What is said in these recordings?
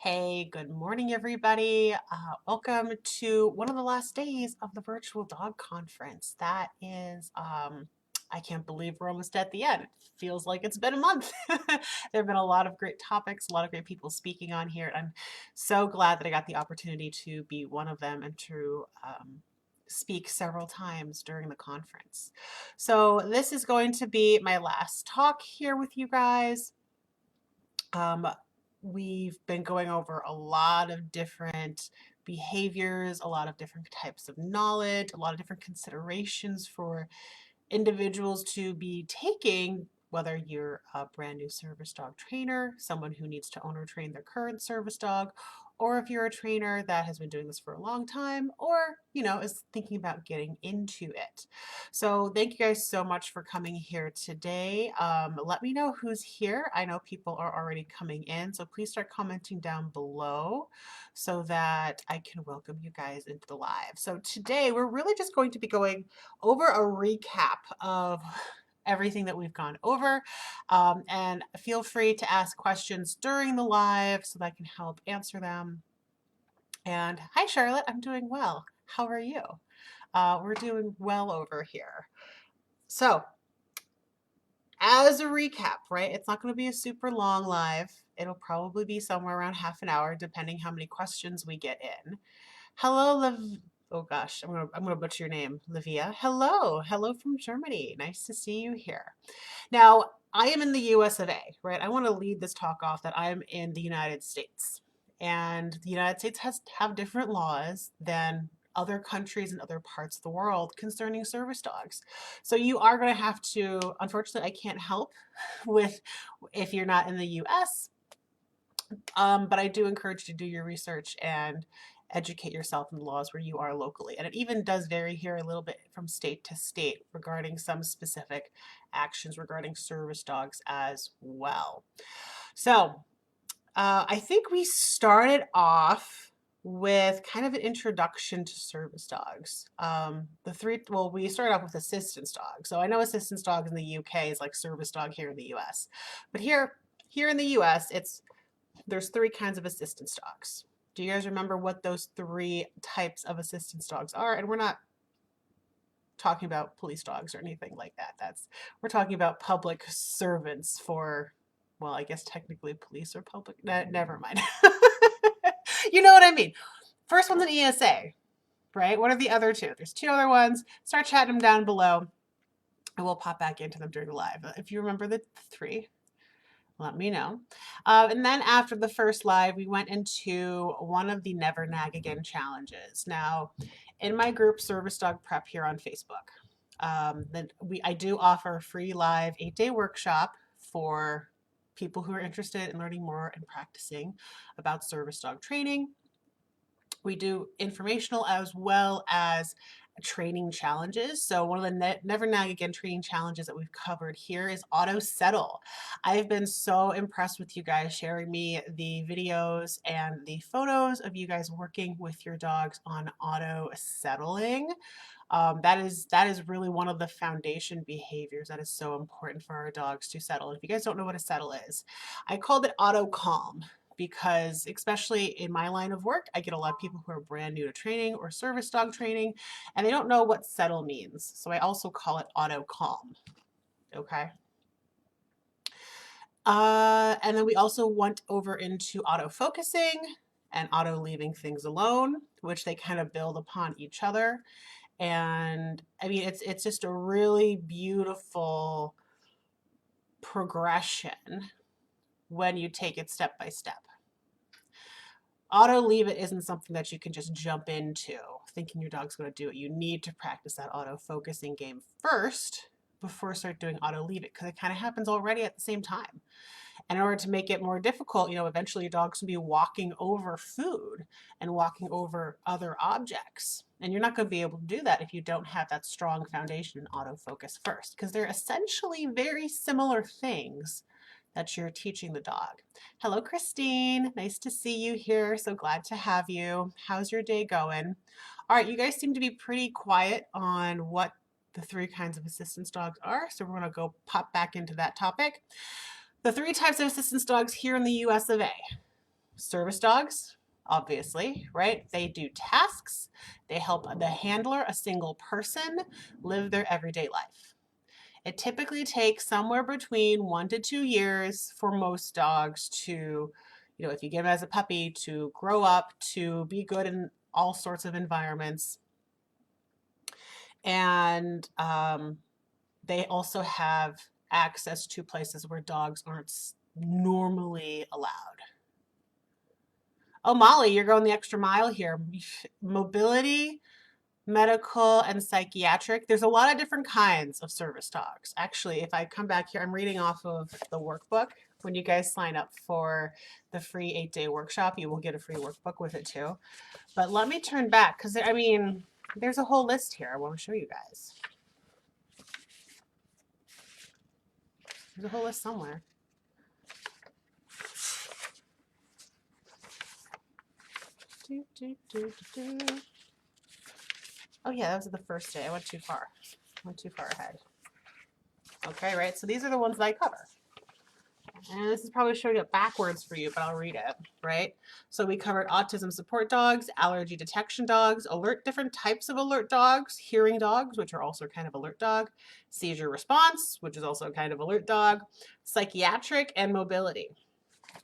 Hey, good morning, everybody. Welcome to one of the last days of the Virtual Dog Conference. I can't believe we're almost at the end. It feels like it's been a month. There have been a lot of great topics, a lot of great people speaking on here. I'm so glad that I got the opportunity to be one of them and to speak several times during the conference. So, this is going to be my last talk here with you guys. Um, we've been going over a lot of different behaviors, a lot of different types of knowledge, a lot of different considerations for individuals to be taking, whether you're a brand new service dog trainer, someone who needs to own or train their current service dog, or if you're a trainer that has been doing this for a long time, or, is thinking about getting into it. So thank you guys so much for coming here today. Let me know who's here. I know people are already coming in, so please start commenting down below so that I can welcome you guys into the live. So today we're really just going to be going over a recap of everything that we've gone over. And feel free to ask questions during the live so that I can help answer them. And hi, Charlotte. I'm doing well. How are you? We're doing well over here. So, as a recap, right? It's not going to be a super long live. It'll probably be somewhere around half an hour, depending how many questions we get in. Hello, oh gosh, I'm gonna butcher your name, Livia. Hello from Germany. Nice to see you here. Now, I am in the US of A, right? I want to lead this talk off that I'm in the United States. And the United States have different laws than other countries and other parts of the world concerning service dogs. So you are going to have to, unfortunately, I can't help with if you're not in the US, but I do encourage you to do your research and educate yourself in the laws where you are locally. And it even does vary here a little bit from state to state regarding some specific actions regarding service dogs as well. So I think we started off with kind of an introduction to service dogs. We started off with assistance dogs. So I know assistance dog in the UK is like service dog here in the US, but here in the US, there's three kinds of assistance dogs. Do you guys remember what those three types of assistance dogs are? And we're not talking about police dogs or anything like that. We're talking about public servants for, well, I guess technically police or public. Never mind. You know what I mean. First one's an ESA, right? What are the other two? There's two other ones. Start chatting them down below, and we'll pop back into them during the live. If you remember the three, let me know. And then after the first live, we went into one of the Never Nag Again challenges. Now, in my group Service Dog Prep here on Facebook, I do offer a free live 8-day workshop for people who are interested in learning more and practicing about service dog training. We do informational as well as training challenges. So one of the Never Nag Again training challenges that we've covered here is auto settle. I've been so impressed with you guys sharing me the videos and the photos of you guys working with your dogs on auto settling. That is really one of the foundation behaviors that is so important for our dogs to settle. If you guys don't know what a settle is, I called it auto calm because especially in my line of work, I get a lot of people who are brand new to training or service dog training, and they don't know what settle means. So I also call it auto calm. Okay. And then we also went over into auto focusing and auto leaving things alone, which they kind of build upon each other. And I mean, it's just a really beautiful progression when you take it step by step. Auto leave it isn't something that you can just jump into thinking your dog's going to do it. You need to practice that auto focusing game first before start doing auto leave it because it kind of happens already at the same time. And in order to make it more difficult, eventually your dog's going to be walking over food and walking over other objects. And you're not going to be able to do that if you don't have that strong foundation in autofocus first, because they're essentially very similar things that you're teaching the dog. Hello, Christine. Nice to see you here. So glad to have you. How's your day going? All right, you guys seem to be pretty quiet on what the three kinds of assistance dogs are. So we're going to go pop back into that topic. The three types of assistance dogs here in the US of A. Service dogs, obviously, right? They do tasks. They help the handler, a single person, live their everyday life. It typically takes somewhere between 1 to 2 years for most dogs to, if you give them as a puppy, to grow up, to be good in all sorts of environments. And they also have access to places where dogs aren't normally allowed. Oh, Molly, you're going the extra mile here. Mobility, medical, and psychiatric. There's a lot of different kinds of service dogs. Actually, if I come back here, I'm reading off of the workbook. When you guys sign up for the free 8-day workshop, you will get a free workbook with it too. But let me turn back because, I mean, there's a whole list here I want to show you guys. There's a whole list somewhere. Oh yeah, that was the first day. I went too far. Went too far ahead. Okay, right? So these are the ones that I cover. And this is probably showing it backwards for you, but I'll read it, right? So we covered autism support dogs, allergy detection dogs, different types of alert dogs, hearing dogs, which are also kind of alert dog, seizure response, which is also kind of alert dog, psychiatric, and mobility,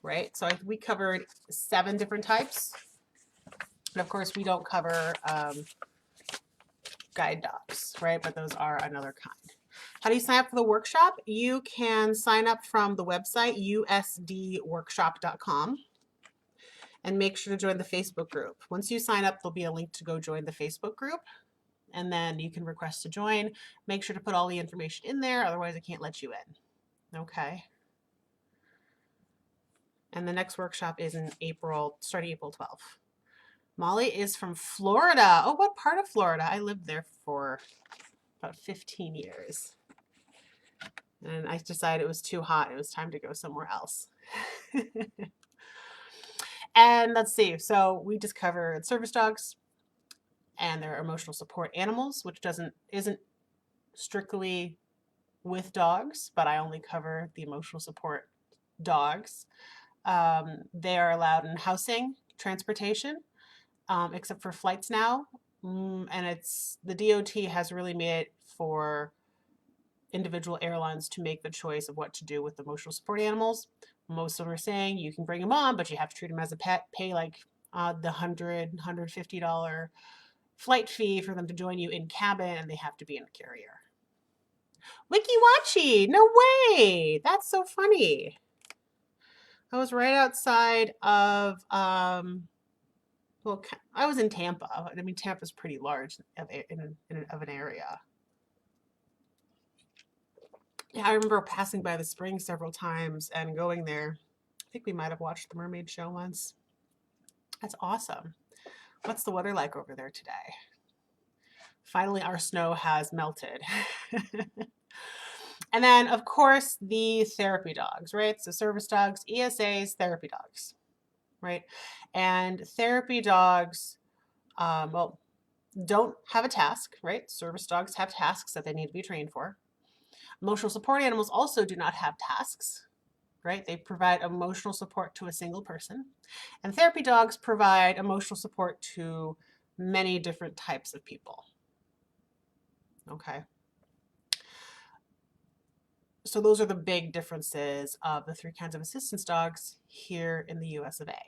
right? So we covered 7 different types. And of course, we don't cover guide dogs, right? But those are another kind. How do you sign up for the workshop? You can sign up from the website usdworkshop.com and make sure to join the Facebook group. Once you sign up, there'll be a link to go join the Facebook group, and then you can request to join. Make sure to put all the information in there, otherwise I can't let you in. Okay. And the next workshop is in April, starting April 12th. Molly is from Florida. Oh, what part of Florida? I lived there for about 15 years. And I decided it was too hot. It was time to go somewhere else. And let's see. So we just covered service dogs and their emotional support animals, which isn't strictly with dogs, but I only cover the emotional support dogs. They are allowed in housing, transportation, except for flights now. And the DOT has really made it for individual airlines to make the choice of what to do with emotional support animals. Most of them are saying you can bring them on, but you have to treat them as a pet, pay like the $150 flight fee for them to join you in cabin, and they have to be in a carrier. Wiki Wachi, no way! That's so funny. I was right outside of, well, I was in Tampa. I mean, Tampa's pretty large of an area. Yeah, I remember passing by the spring several times and going there. I think we might have watched the mermaid show once. That's awesome. What's the weather like over there today? Finally, our snow has melted. And then, of course, the therapy dogs, right? So service dogs, ESAs, therapy dogs, right? And therapy dogs, well, don't have a task, right? Service dogs have tasks that they need to be trained for. Emotional support animals also do not have tasks, right? They provide emotional support to a single person. And therapy dogs provide emotional support to many different types of people. Okay. So those are the big differences of the 3 kinds of assistance dogs here in the US of A.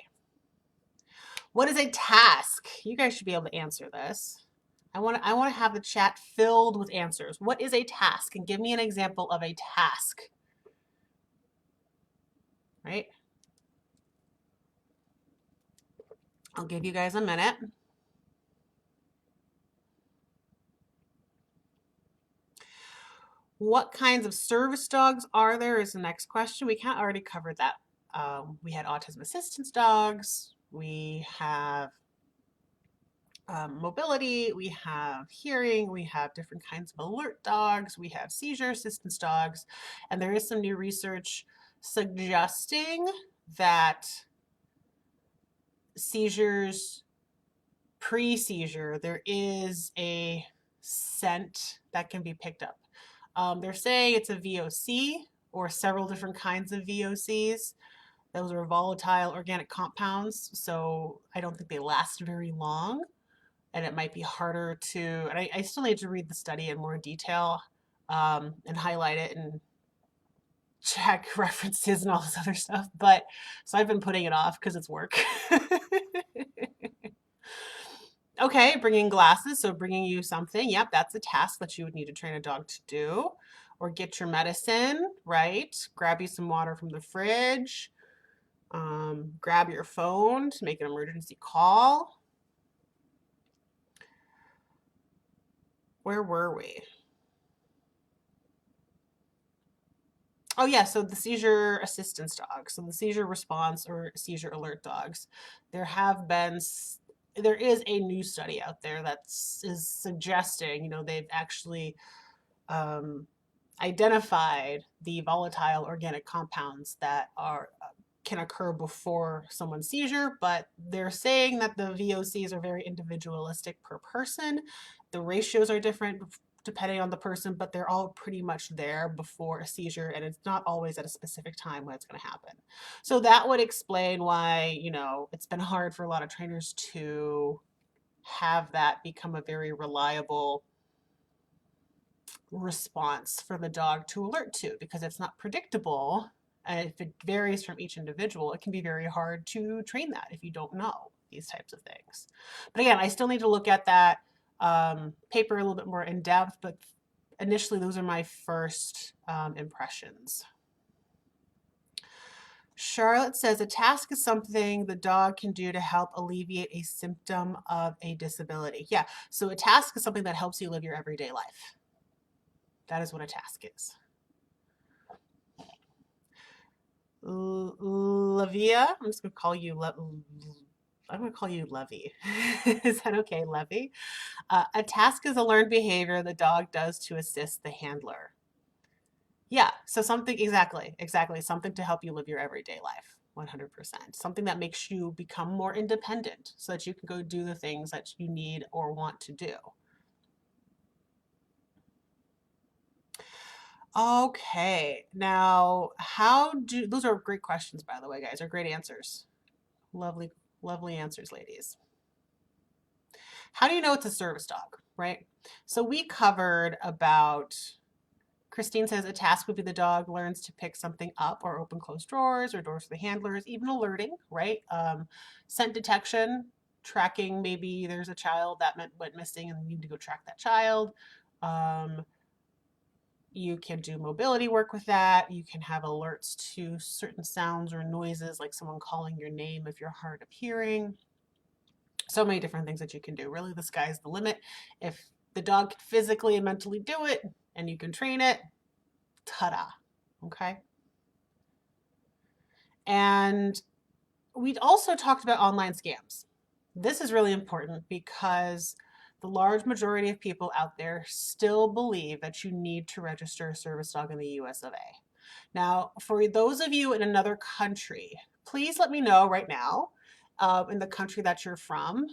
What is a task? You guys should be able to answer this. I want to have the chat filled with answers. What is a task? And give me an example of a task. Right? I'll give you guys a minute. What kinds of service dogs are there is the next question. We can't already cover that. We had autism assistance dogs. We have mobility, we have hearing, we have different kinds of alert dogs, we have seizure assistance dogs, and there is some new research suggesting that seizures, pre-seizure, there is a scent that can be picked up. They're saying it's a VOC or several different kinds of VOCs. Those are volatile organic compounds, so I don't think they last very long, and it might be harder to, and I still need to read the study in more detail, and highlight it and check references and all this other stuff. But so I've been putting it off because it's work. Okay, bringing glasses, so bringing you something. Yep, that's a task that you would need to train a dog to do. Or get your medicine, right? Grab you some water from the fridge. Grab your phone to make an emergency call. Where were we? Oh yeah, so the seizure assistance dogs, so the seizure response or seizure alert dogs. There have been, there is a new study out there that is suggesting, they've actually um, identified the volatile organic compounds that are can occur before someone's seizure, but they're saying that the VOCs are very individualistic per person. The ratios are different depending on the person, but they're all pretty much there before a seizure, and it's not always at a specific time when it's going to happen. So that would explain why, it's been hard for a lot of trainers to have that become a very reliable response for the dog to alert to, because it's not predictable. And if it varies from each individual, it can be very hard to train that if you don't know these types of things. But again, I still need to look at that paper a little bit more in depth, but initially those are my first impressions. Charlotte says a task is something the dog can do to help alleviate a symptom of a disability. Yeah, so a task is something that helps you live your everyday life. That is what a task is. Lavia, I'm just gonna call you I'm gonna call you Levy. Is that okay, Levy? A task is a learned behavior the dog does to assist the handler. Yeah, so something, exactly, something to help you live your everyday life, 100%. Something that makes you become more independent so that you can go do the things that you need or want to do. Okay, now those are great questions, by the way, guys, are great answers. Lovely, lovely answers, ladies. How do you know it's a service dog, right? So we covered about, Christine says a task would be the dog learns to pick something up or open closed drawers or doors for the handlers, even alerting, right? Scent detection, tracking, maybe there's a child that went missing and you need to go track that child. You can do mobility work with that. You can have alerts to certain sounds or noises, like someone calling your name if you're hard of hearing. So many different things that you can do. Really, the sky's the limit. If the dog can physically and mentally do it and you can train it, ta-da, okay? And we also talked about online scams. This is really important because the large majority of people out there still believe that you need to register a service dog in the US of A. Now, for those of you in another country, please let me know right now in the country that you're from,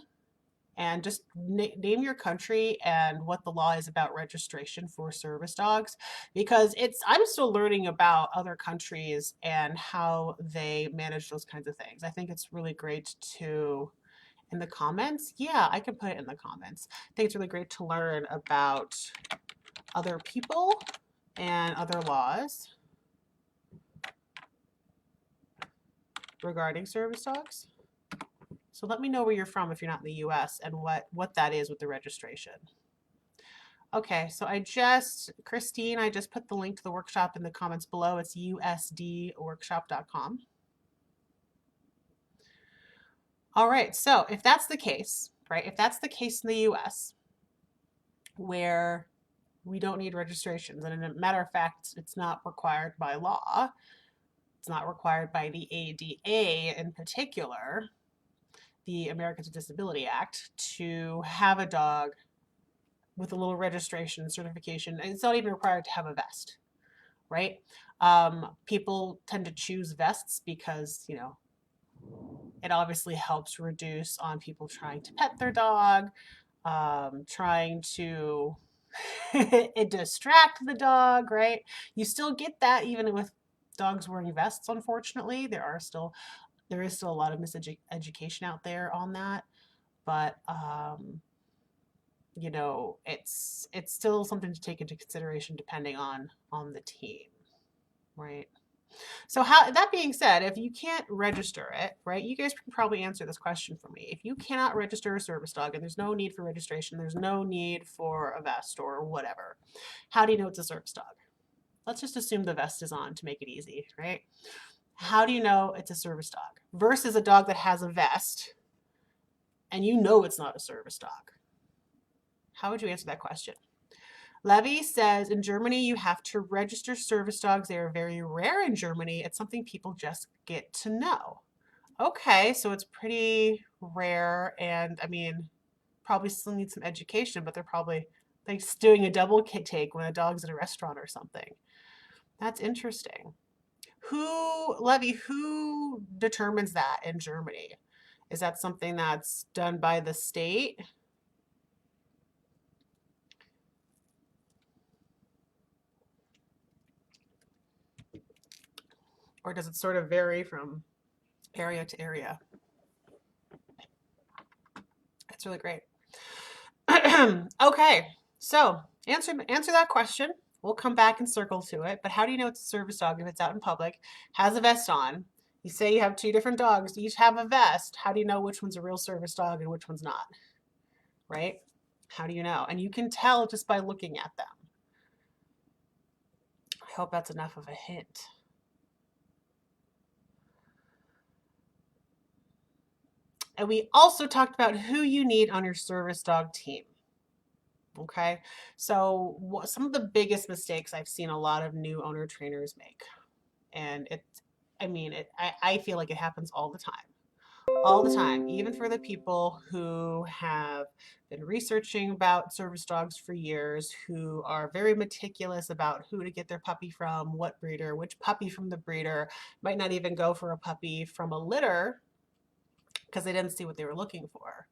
and just name your country and what the law is about registration for service dogs, because I'm still learning about other countries and how they manage those kinds of things. I think it's really great to, in the comments, yeah, I can put it in the comments. I think it's really great to learn about other people and other laws regarding service dogs. So let me know where you're from if you're not in the US and what that is with the registration. Okay, so Christine, I just put the link to the workshop in the comments below. It's usdworkshop.com. All right, so if that's the case, right, if that's the case in the US, where we don't need registrations, and in a matter of fact, it's not required by law, it's not required by the ADA in particular, the Americans with Disability Act, to have a dog with a little registration and certification. It's not even required to have a vest, right? People tend to choose vests because, it obviously helps reduce on people trying to pet their dog, trying to distract the dog, right? You still get that even with dogs wearing vests, unfortunately. There is still a lot of miseducation out there on that, but you know, it's still something to take into consideration depending on the team, right? So how that being said, if you can't register it, right, you guys can probably answer this question for me. If you cannot register a service dog and there's no need for registration, there's no need for a vest or whatever, how do you know it's a service dog? Let's just assume the vest is on to make it easy, right? How do you know it's a service dog versus a dog that has a vest and you know it's not a service dog? How would you answer that question? Levy says in Germany, you have to register service dogs. They are very rare in Germany. It's something people just get to know. Okay, so it's pretty rare, and I mean, probably still need some education, but they're probably like doing a double take when a dog's at a restaurant or something. That's interesting. Levy, who determines that in Germany? Is that something that's done by the state? Or does it sort of vary from area to area? That's really great. Okay, so answer that question. We'll come back and circle to it. But how do you know it's a service dog if it's out in public, has a vest on? You say you have two different dogs, each have a vest. How do you know which one's a real service dog and which one's not? Right? How do you know? And you can tell just by looking at them. I hope that's enough of a hint. And we also talked about who you need on your service dog team. Okay, so some of the biggest mistakes I've seen a lot of new owner trainers make, and I feel like it happens all the time, even for the people who have been researching about service dogs for years, who are very meticulous about who to get their puppy from, what breeder, which puppy from the breeder, might not even go for a puppy from a litter because they didn't see what they were looking for.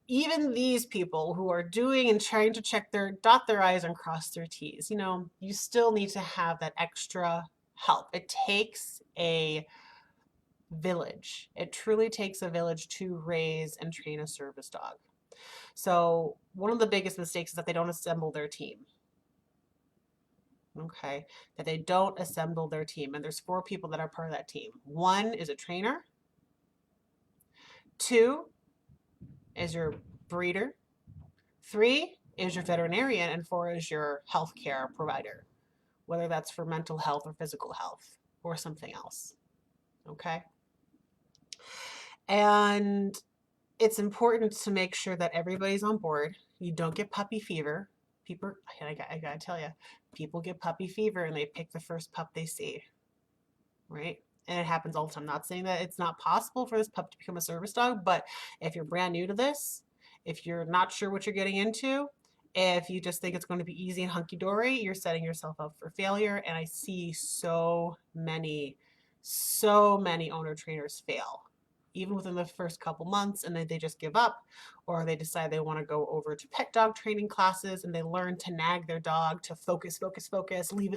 Even these people who are doing and trying to dot their I's and cross their T's, you know, you still need to have that extra help. It takes a village. It truly takes a village to raise and train a service dog. So one of the biggest mistakes is that they don't assemble their team. Okay, that they don't assemble their team. And there's 4 people that are part of that team. 1 is a trainer. 2 is your breeder. 3 is your veterinarian, and 4 is your healthcare provider, whether that's for mental health or physical health or something else. Okay. And it's important to make sure that everybody's on board. You don't get puppy fever. People, I gotta tell you, people get puppy fever and they pick the first pup they see, right? And it happens all the time. I'm not saying that it's not possible for this pup to become a service dog, but if you're brand new to this, if you're not sure what you're getting into, if you just think it's going to be easy and hunky-dory, you're setting yourself up for failure. And I see so many owner trainers fail, even within the first couple months, and then they just give up, or they decide they want to go over to pet dog training classes and they learn to nag their dog to focus, leave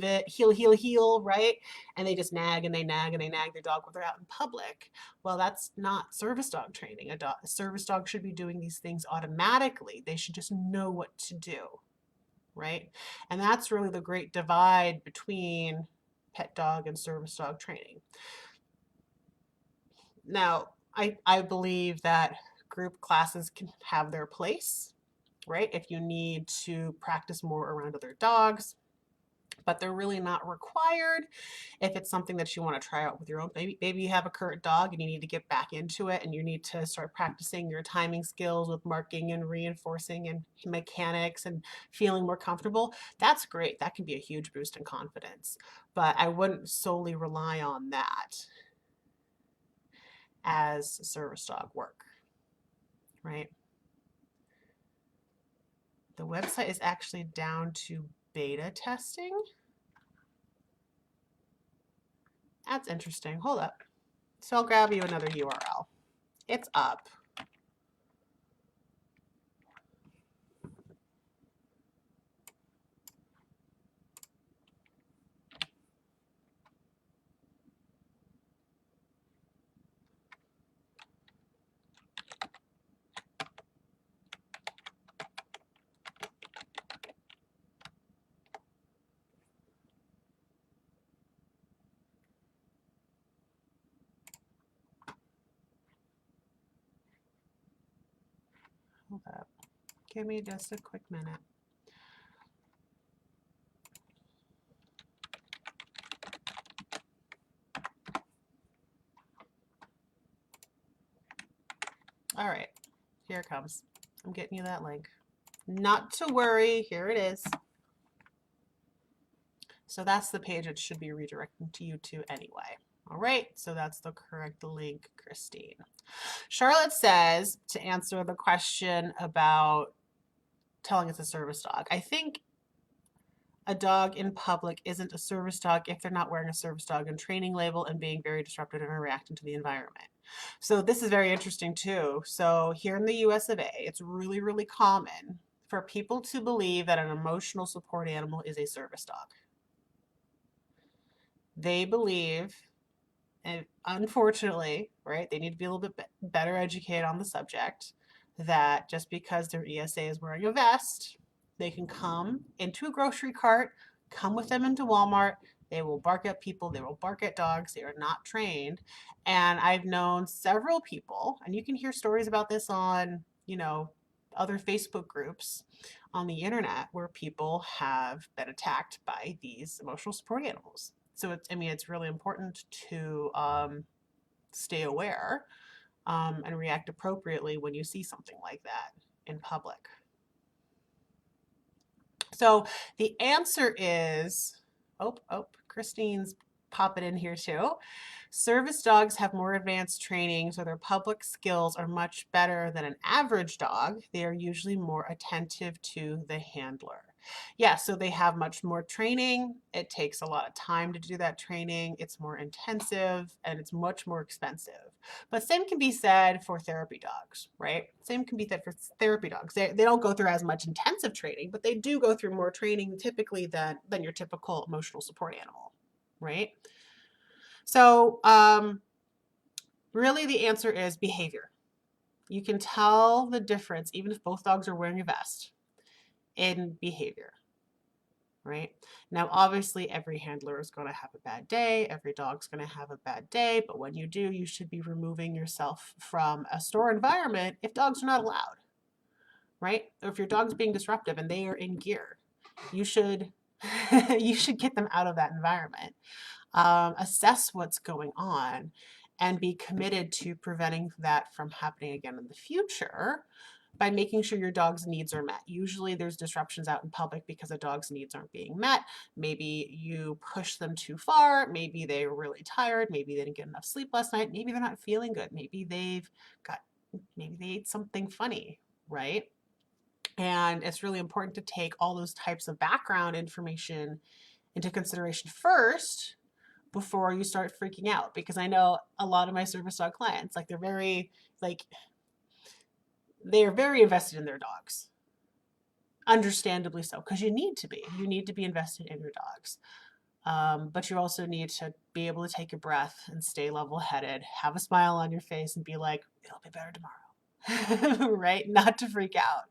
it, heel, right? And they just nag and they nag and they nag their dog when they're out in public. Well, that's not service dog training. A service dog should be doing these things automatically. They should just know what to do, right? And that's really the great divide between pet dog and service dog training. Now, I believe that group classes can have their place, right? If you need to practice more around other dogs, but they're really not required if it's something that you want to try out with your own. Maybe you have a current dog and you need to get back into it and you need to start practicing your timing skills with marking and reinforcing and mechanics and feeling more comfortable. That's great. That can be a huge boost in confidence, but I wouldn't solely rely on that as service dog work, right? The website is actually down to beta testing. That's interesting. Hold up. So I'll grab you another URL. It's up. Hold up. Give me just a quick minute. All right, here it comes. I'm getting you that link. Not to worry, here it is. So that's the page it should be redirecting to you to anyway. All right, so that's the correct link, Christine. Charlotte says to answer the question about telling it's a service dog. I think a dog in public isn't a service dog if they're not wearing a service dog and training label and being very disruptive and reacting to the environment. So this is very interesting too. So here in the US of A, it's really, really common for people to believe that an emotional support animal is a service dog. They believe, and unfortunately, right, they need to be a little bit better educated on the subject, that just because their ESA is wearing a vest, they can come into a grocery cart, come with them into Walmart, they will bark at people, they will bark at dogs, they are not trained. And I've known several people, and you can hear stories about this on, other Facebook groups on the internet where people have been attacked by these emotional support animals. So it's really important to stay aware and react appropriately when you see something like that in public. So the answer is, Christine's popping in here too. Service dogs have more advanced training, so their public skills are much better than an average dog. They are usually more attentive to the handler. Yeah, so they have much more training. It takes a lot of time to do that training. It's more intensive and it's much more expensive. But same can be said for therapy dogs, right? Same can be said for therapy dogs. They don't go through as much intensive training, but they do go through more training typically than your typical emotional support animal, right? So really the answer is behavior. You can tell the difference, even if both dogs are wearing a vest, in behavior, right? Now, obviously, every handler is going to have a bad day. Every dog's going to have a bad day. But when you do, you should be removing yourself from a store environment if dogs are not allowed, right? Or if your dog's being disruptive and they are in gear, you should you should get them out of that environment. Assess what's going on and be committed to preventing that from happening again in the future by making sure your dog's needs are met. Usually there's disruptions out in public because a dog's needs aren't being met. Maybe you push them too far. Maybe they're really tired. Maybe they didn't get enough sleep last night. Maybe they're not feeling good. Maybe they ate something funny, right? And it's really important to take all those types of background information into consideration first before you start freaking out, because I know a lot of my service dog clients, they're very invested in their dogs, understandably so, because you need to be invested in your dogs, but you also need to be able to take a breath and stay level-headed, have a smile on your face, and be like, it'll be better tomorrow. Right? Not to freak out.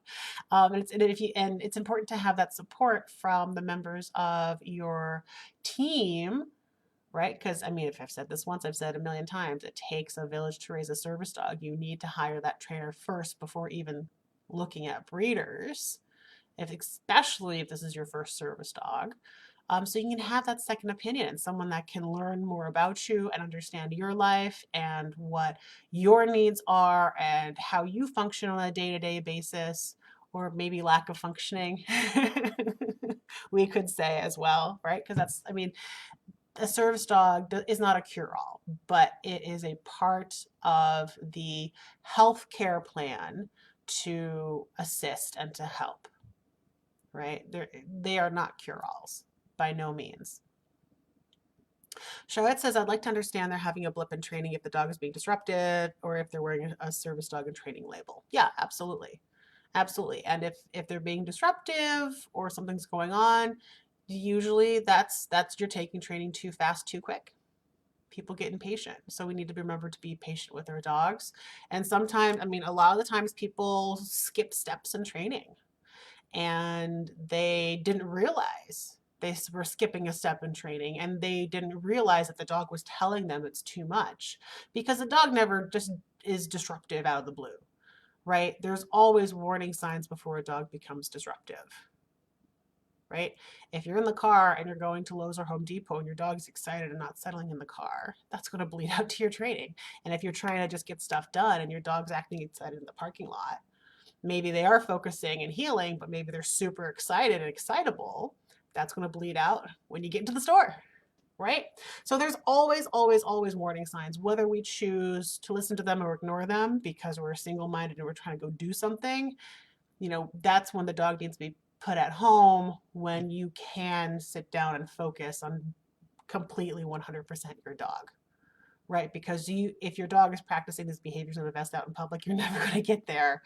And it's important to have that support from the members of your team, right? Because if I've said this once, I've said it a million times, it takes a village to raise a service dog. You need to hire that trainer first before even looking at breeders, especially if this is your first service dog. So you can have that second opinion and someone that can learn more about you and understand your life and what your needs are and how you function on a day-to-day basis, or maybe lack of functioning, we could say as well, right? Because a service dog is not a cure-all, but it is a part of the health care plan to assist and to help, right? They are not cure-alls, by no means. Charlotte says, I'd like to understand they're having a blip in training if the dog is being disruptive or if they're wearing a service dog and training label. Yeah, absolutely. Absolutely. And if they're being disruptive or something's going on, usually that's you're taking training too fast, too quick. People get impatient. So we need to remember to be patient with our dogs. And sometimes, a lot of the times people skip steps in training and they didn't realize they were skipping a step in training, and they didn't realize that the dog was telling them it's too much, because the dog never just is disruptive out of the blue. right? There's always warning signs before a dog becomes disruptive, right? If you're in the car and you're going to Lowe's or Home Depot and your dog's excited and not settling in the car, that's going to bleed out to your training. And if you're trying to just get stuff done and your dog's acting excited in the parking lot, maybe they are focusing and healing, but maybe they're super excited and excitable. That's going to bleed out when you get into the store, right? So there's always, always, always warning signs, whether we choose to listen to them or ignore them because we're single-minded and we're trying to go do something. That's when the dog needs to be put at home, when you can sit down and focus on completely 100% your dog, right? Because if your dog is practicing these behaviors in the vest out in public, you're never going to get there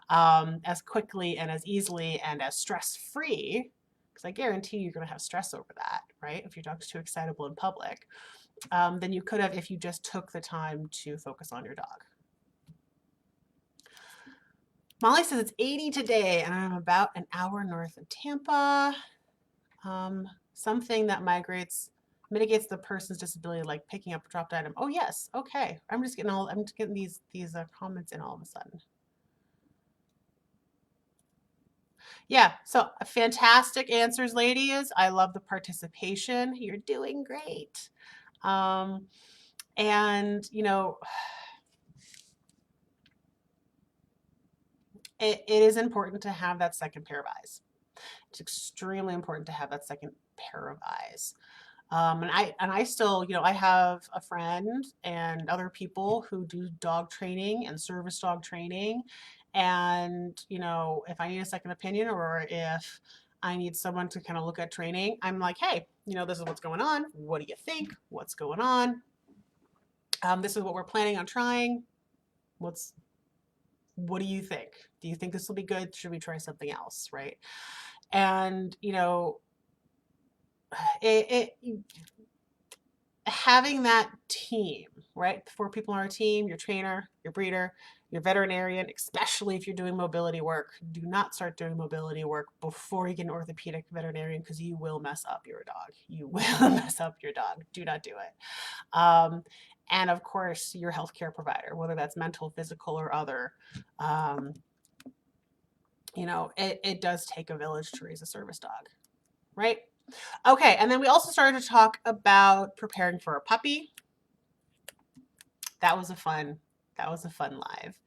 as quickly and as easily and as stress-free, because I guarantee you're going to have stress over that, right? If your dog's too excitable in public, than you could have if you just took the time to focus on your dog. Molly says it's 80 today and I'm about an hour north of Tampa. Something that mitigates the person's disability, like picking up a dropped item. Oh yes, okay. I'm just getting these comments in all of a sudden. Yeah, so fantastic answers, ladies. I love the participation. You're doing great. And it is important to have that second pair of eyes. It's extremely important to have that second pair of eyes. And I still, I have a friend and other people who do dog training and service dog training. And, if I need a second opinion or if I need someone to kind of look at training, I'm like, hey, this is what's going on. What do you think? What's going on? This is what we're planning on trying. What do you think? Do you think this will be good? Should we try something else? Right. And, having that team, right? 4 people on our team, your trainer, your breeder, your veterinarian, especially if you're doing mobility work. Do not start doing mobility work before you get an orthopedic veterinarian because you will mess up your dog. You will mess up your dog. Do not do it. And of course, your healthcare provider, whether that's mental, physical, or other. It does take a village to raise a service dog, right? Okay, and then we also started to talk about preparing for a puppy. That was a fun live.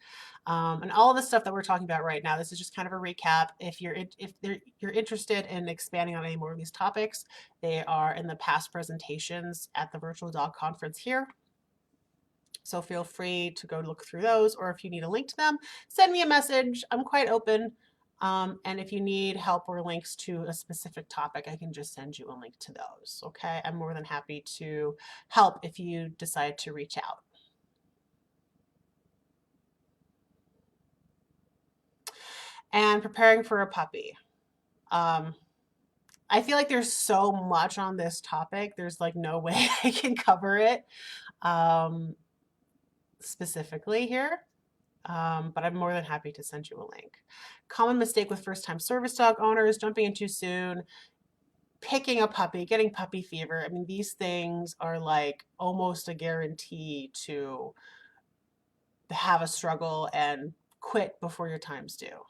And all of the stuff that we're talking about right now, this is just kind of a recap. If you're interested in expanding on any more of these topics, they are in the past presentations at the Virtual Dog Conference here. So feel free to go look through those, or if you need a link to them, send me a message. I'm quite open. And if you need help or links to a specific topic, I can just send you a link to those. Okay, I'm more than happy to help if you decide to reach out. And preparing for a puppy. I feel like there's so much on this topic. There's like no way I can cover it specifically here. But I'm more than happy to send you a link. Common mistake with first-time service dog owners: jumping in too soon, picking a puppy, getting puppy fever. I mean, these things are like almost a guarantee to have a struggle and quit before your time's due,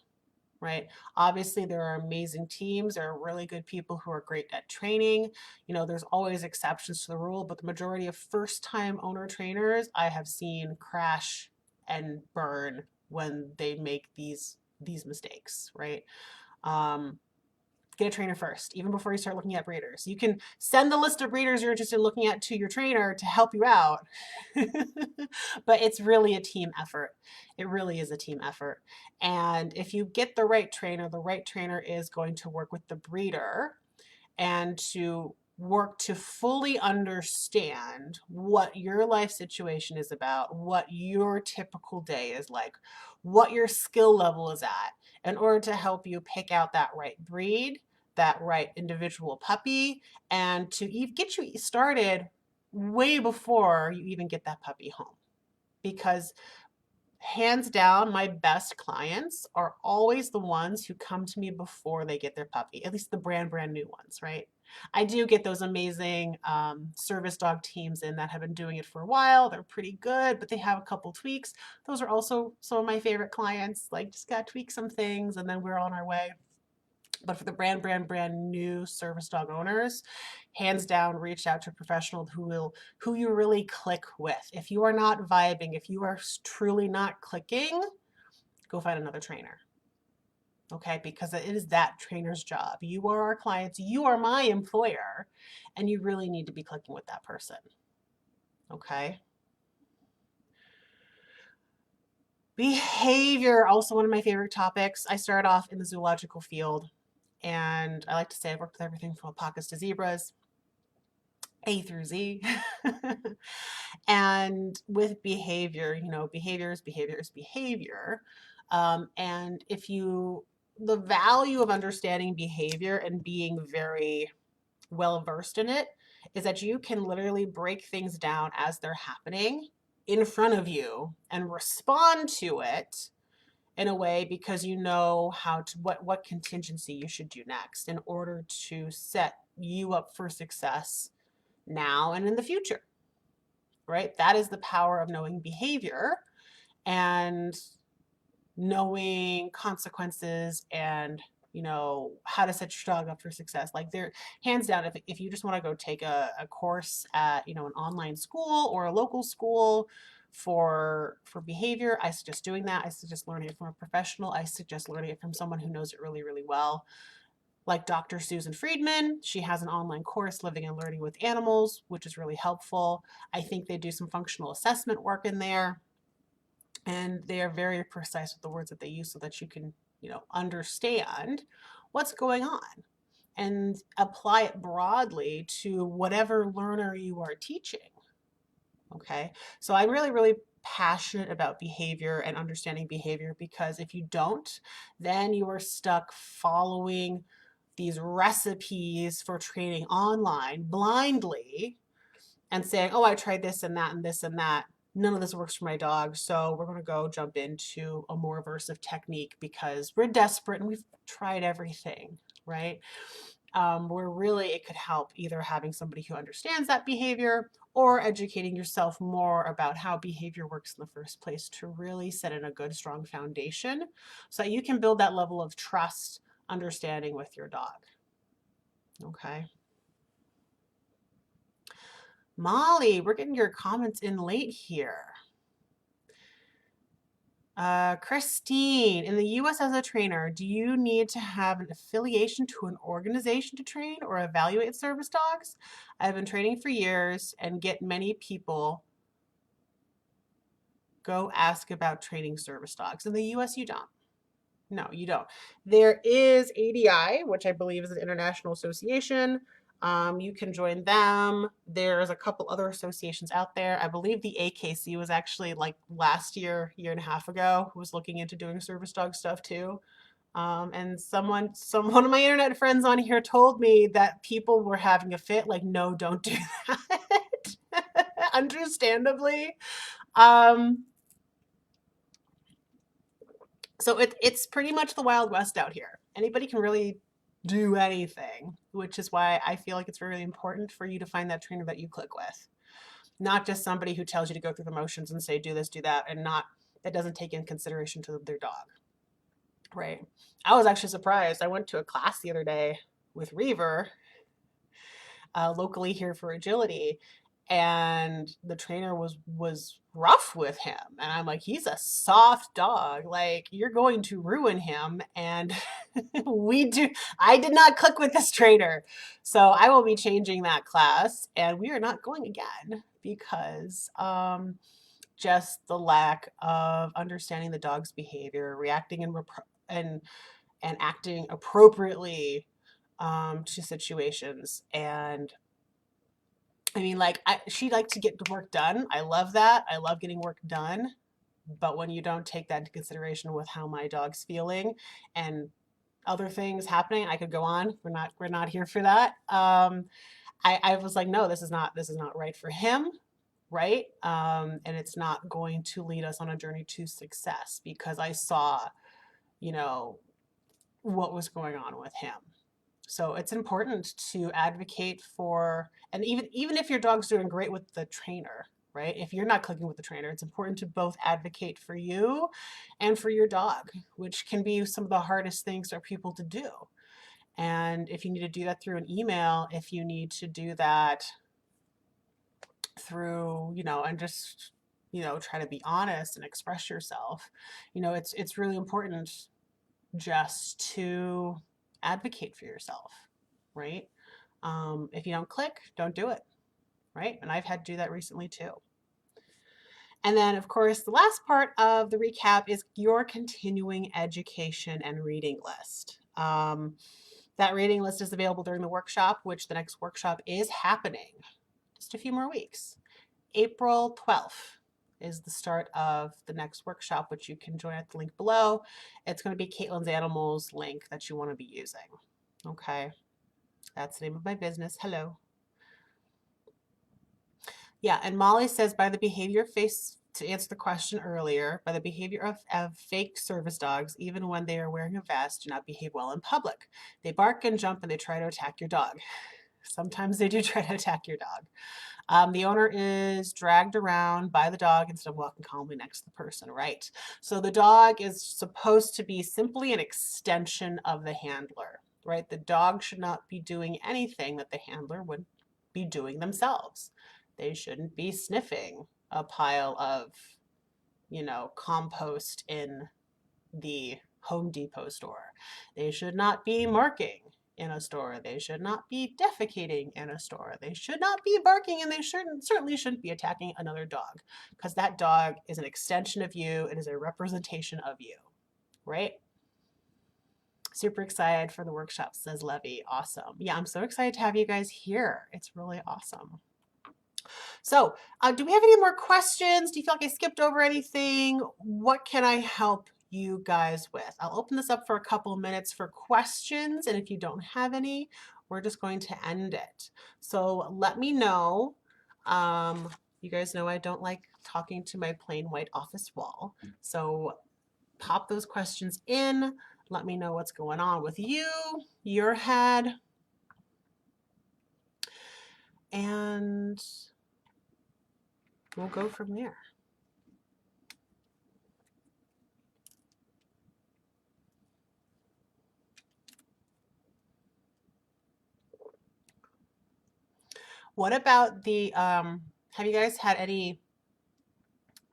right? Obviously, there are amazing teams. There are really good people who are great at training. There's always exceptions to the rule, but the majority of first-time owner trainers I have seen crash and burn when they make these mistakes, right? Get a trainer first, even before you start looking at breeders. You can send the list of breeders you're interested in looking at to your trainer to help you out. But it's really a team effort. It really is a team effort. And if you get the right trainer is going to work with the breeder and to work to fully understand what your life situation is about, what your typical day is like, what your skill level is at, in order to help you pick out that right breed, that right individual puppy, and to get you started way before you even get that puppy home. Because hands down, my best clients are always the ones who come to me before they get their puppy, at least the brand new ones, right? I do get those amazing service dog teams in that have been doing it for a while. They're pretty good, but they have a couple tweaks. Those are also some of my favorite clients. Like, just got to tweak some things and then we're on our way. But for the brand new service dog owners, hands down, reach out to a professional who you really click with. If you are not vibing, if you are truly not clicking, go find another trainer. Okay, because it is that trainer's job. You are our clients, you are my employer, and you really need to be clicking with that person. Okay. Behavior, also one of my favorite topics. I started off in the zoological field, and I like to say I've worked with everything from alpacas to zebras, A through Z. And with behavior, behavior is behavior is behavior. And the value of understanding behavior and being very well versed in it is that you can literally break things down as they're happening in front of you and respond to it in a way because you know what contingency you should do next in order to set you up for success now and in the future, right? That is the power of knowing behavior and knowing consequences and how to set your dog up for success. Like, they're hands down, if you just want to go take a course at an online school or a local school for behavior, I suggest doing that. I suggest learning it from a professional. I suggest learning it from someone who knows it really, really well, like Dr. Susan Friedman. She has an online course, Living and Learning with Animals, which is really helpful. I think they do some functional assessment work in there, and they are very precise with the words that they use so that you can, understand what's going on and apply it broadly to whatever learner you are teaching. Okay, so I'm really, really passionate about behavior and understanding behavior, because if you don't, then you are stuck following these recipes for training online blindly and saying, oh, I tried this and that and this and that. None of this works for my dog, so we're going to go jump into a more aversive technique because we're desperate and we've tried everything, right? Where really it could help either having somebody who understands that behavior or educating yourself more about how behavior works in the first place to really set in a good, strong foundation so that you can build that level of trust, understanding with your dog. Okay. Molly, we're getting your comments in late here. Christine, in the US as a trainer, do you need to have an affiliation to an organization to train or evaluate service dogs? I've been training for years and get many people go ask about training service dogs. In the US, you don't. No, you don't. There is ADI, which I believe is an international association. You can join them. There's a couple other associations out there. I believe the AKC was actually like last year and a half ago, who was looking into doing service dog stuff too. And one of my internet friends on here told me that people were having a fit, like, no, don't do that. Understandably. So it's pretty much the Wild West out here. Anybody can really do anything, which is why I feel like it's really important for you to find that trainer that you click with. Not just somebody who tells you to go through the motions and say, do this, do that, and that doesn't take in consideration to their dog. Right. I was actually surprised. I went to a class the other day with Reaver, locally here for agility, and the trainer was rough with him, and I'm like, he's a soft dog, like, you're going to ruin him. And I did not click with this trainer, so I will be changing that class and we are not going again because just the lack of understanding the dog's behavior, reacting and acting appropriately to situations. And I mean, like, she'd like to get the work done. I love that. I love getting work done. But when you don't take that into consideration with how my dog's feeling and other things happening, I could go on. We're not here for that. I was like, no, this is not right for him, right? And it's not going to lead us on a journey to success because I saw, what was going on with him. So it's important to advocate for, and even if your dog's doing great with the trainer, right? If you're not clicking with the trainer, it's important to both advocate for you and for your dog, which can be some of the hardest things for people to do. And if you need to do that through an email, if you need to do that through, and just, try to be honest and express yourself, it's really important just to advocate for yourself, right? If you don't click, don't do it, right? And I've had to do that recently too. And then, of course, the last part of the recap is your continuing education and reading list. That reading list is available during the workshop, which the next workshop is happening just a few more weeks. April 12th is the start of the next workshop, which you can join at the link below. It's going to be Caitlin's Animals link that you want to be using. Okay, that's the name of my business. Hello. Yeah, and Molly says by the behavior face, to answer the question earlier, by the behavior of fake service dogs, even when they are wearing a vest, do not behave well in public. They bark and jump and they try to attack your dog. Sometimes they do try to attack your dog. The owner is dragged around by the dog instead of walking calmly next to the person, right? So the dog is supposed to be simply an extension of the handler, right? The dog should not be doing anything that the handler would be doing themselves. They shouldn't be sniffing a pile of, compost in the Home Depot store. They should not be marking in a store. They should not be defecating in a store. They should not be barking, and they certainly shouldn't be attacking another dog, because that dog is an extension of you. It is a representation of you, right? Super excited for the workshop, says Levy. Awesome. Yeah, I'm so excited to have you guys here. It's really awesome. So, do we have any more questions? Do you feel like I skipped over anything? What can I help you guys with? I'll open this up for a couple of minutes for questions, and if you don't have any, we're just going to end it. So let me know. You guys know I don't like talking to my plain white office wall. So pop those questions in. Let me know what's going on with you, your head, and we'll go from there. What about the, have you guys had any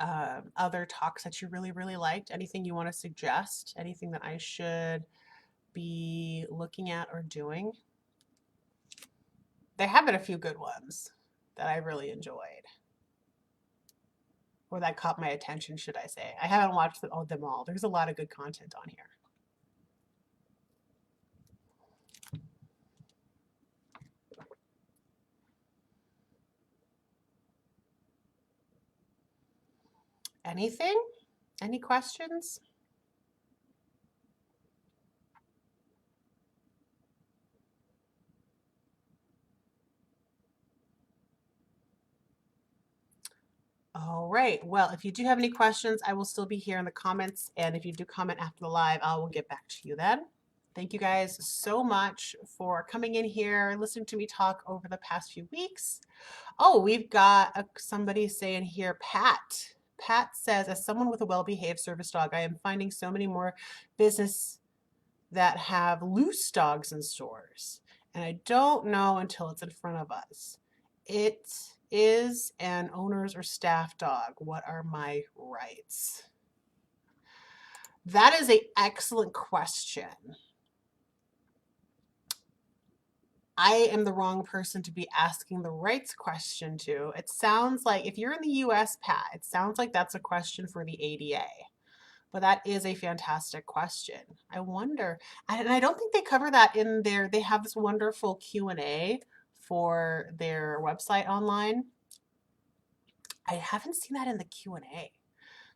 other talks that you really, really liked? Anything you want to suggest? Anything that I should be looking at or doing? There have been a few good ones that I really enjoyed, or that caught my attention, should I say. I haven't watched them all. There's a lot of good content on here. Anything? Any questions? All right. Well, if you do have any questions, I will still be here in the comments. And if you do comment after the live, I will get back to you then. Thank you guys so much for coming in here, listening to me talk over the past few weeks. Oh, we've got somebody saying here, Pat. Pat says, as someone with a well-behaved service dog, I am finding so many more business that have loose dogs in stores. And I don't know until it's in front of us. It is an owner's or staff dog. What are my rights? That is an excellent question. I am the wrong person to be asking the rights question to. It sounds like, if you're in the US, Pat, it sounds like that's a question for the ADA. But that is a fantastic question. I wonder, and I don't think they cover that in their, they have this wonderful Q&A for their website online. I haven't seen that in the Q&A.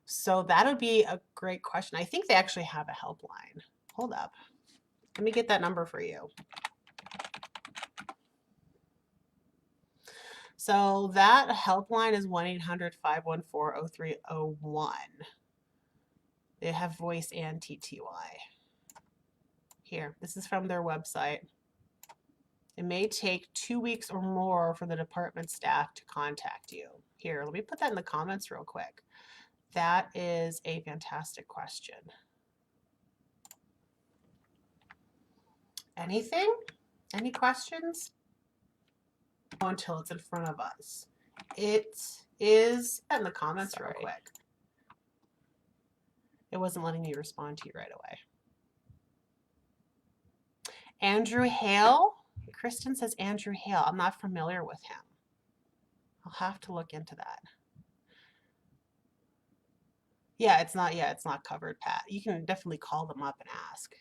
So that would be a great question. I think they actually have a helpline. Hold up. Let me get that number for you. So that helpline is 1-800-514-0301. They have voice and TTY. Here, this is from their website. It may take 2 weeks or more for the department staff to contact you. Here, let me put that in the comments real quick. That is a fantastic question. Anything? Any questions? Until it's in front of us. It is in the comments real quick. It wasn't letting me respond to you right away. Andrew Hale. Kristen says Andrew Hale. I'm not familiar with him. I'll have to look into that. Yeah, it's not covered, Pat. You can definitely call them up and ask.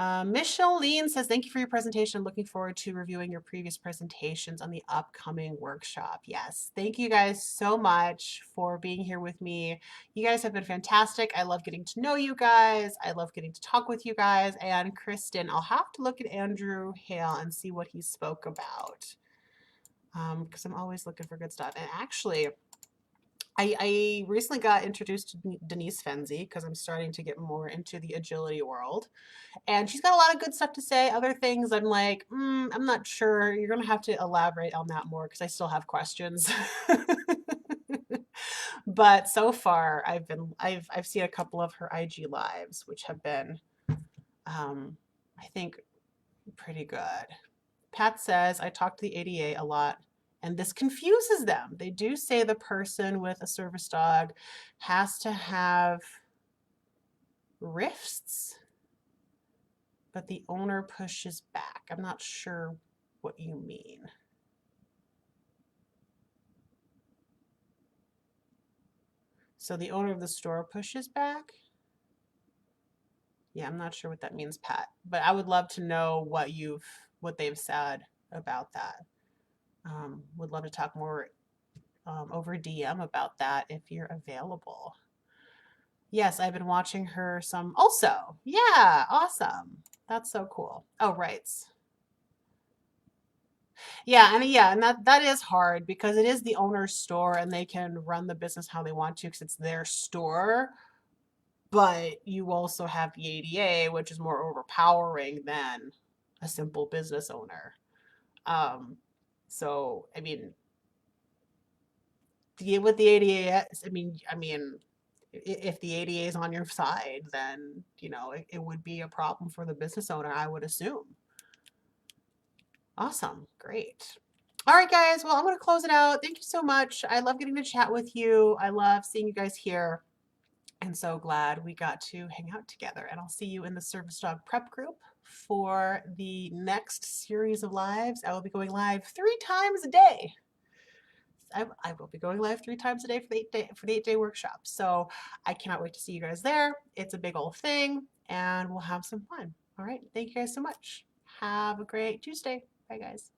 Micheline says, thank you for your presentation. Looking forward to reviewing your previous presentations on the upcoming workshop. Yes, thank you guys so much for being here with me. You guys have been fantastic. I love getting to know you guys. I love getting to talk with you guys. And Kristen, I'll have to look at Andrew Hale and see what he spoke about, because I'm always looking for good stuff. And actually, I recently got introduced to Denise Fenzi because I'm starting to get more into the agility world. And she's got a lot of good stuff to say. Other things I'm like, I'm not sure. You're going to have to elaborate on that more because I still have questions. But so far, I've seen a couple of her IG lives, which have been, I think, pretty good. Pat says, I talk to the ADA a lot, and this confuses them. They do say the person with a service dog has to have wrists, but the owner pushes back. I'm not sure what you mean. So the owner of the store pushes back? Yeah, I'm not sure what that means, Pat, but I would love to know what they've said about that. Would love to talk more over DM about that if you're available. Yes, I've been watching her some also. Yeah, awesome. That's so cool. Oh, rights. Yeah, and that is hard because it is the owner's store and they can run the business how they want to because it's their store. But you also have the ADA, which is more overpowering than a simple business owner. So I mean, with the ADA, I mean, if the ADA is on your side, then it would be a problem for the business owner, I would assume. Awesome, great. All right, guys. Well, I'm going to close it out. Thank you so much. I love getting to chat with you. I love seeing you guys here. And so glad we got to hang out together. And I'll see you in the Service Dog Prep Group for the next series of lives. I will be going live 3 times a day. I will be going live 3 times a day for the 8-day workshop. So I cannot wait to see you guys there. It's a big old thing, and we'll have some fun. All right. Thank you guys so much. Have a great Tuesday. Bye, guys.